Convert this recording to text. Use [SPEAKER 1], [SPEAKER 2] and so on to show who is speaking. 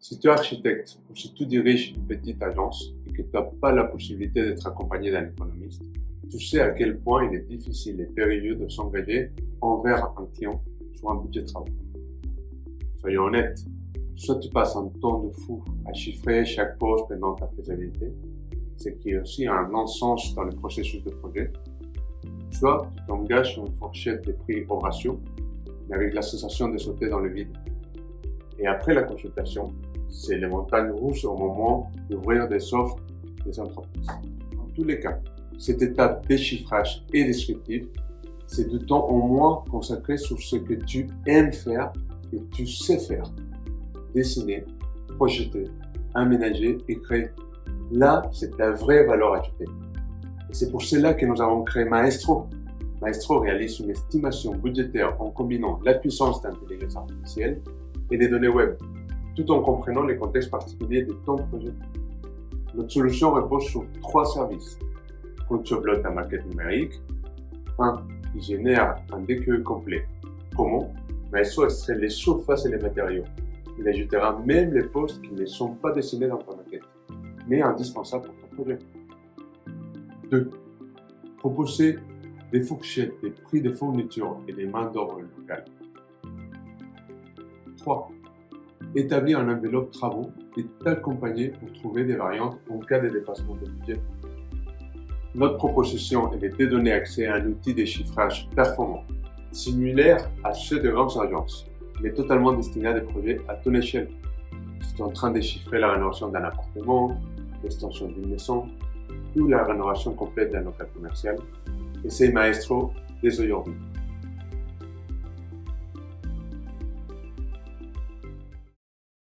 [SPEAKER 1] Si tu es architecte ou si tu diriges une petite agence et que tu n'as pas la possibilité d'être accompagné d'un économiste, tu sais à quel point il est difficile et périlleux de s'engager envers un client sur un budget de travaux. Soyons honnêtes, soit tu passes un temps de fou à chiffrer chaque poste pendant ta faisabilité, ce qui est aussi un non-sens dans le processus de projet, soit tu t'engages sur une fourchette de prix au ratio, mais avec la sensation de sauter dans le vide. Et après la consultation, c'est les montagnes russes au moment d'ouvrir des offres des entreprises. Dans tous les cas, cette étape déchiffrage et descriptive, c'est du temps au moins consacré sur ce que tu aimes faire et tu sais faire. Dessiner, projeter, aménager et créer. Là, c'est ta vraie valeur ajoutée. Et c'est pour cela que nous avons créé Maestro. Maestro réalise une estimation budgétaire en combinant la puissance d'intelligence artificielle et des données web, tout en comprenant les contextes particuliers de ton projet. Notre solution repose sur 3 services. Quand tu uploades ta maquette numérique, il génère un DQE complet. Comment? Maestro extrait les surfaces et les matériaux. Il ajoutera même les postes qui ne sont pas dessinés dans ta maquette, mais indispensables pour ton projet. 2. Proposer des fourchettes, des prix de fourniture et des mains d'œuvre locales. 3. Établir une enveloppe travaux et t'accompagner pour trouver des variantes en cas de dépassement de budget. Notre proposition est de te donner accès à un outil de chiffrage performant, similaire à ceux de grandes agences, mais totalement destiné à des projets à ton échelle. Si tu es en train de chiffrer la rénovation d'un appartement, l'extension d'une maison ou la rénovation complète d'un local commercial, essaye Maestro dès aujourd'hui.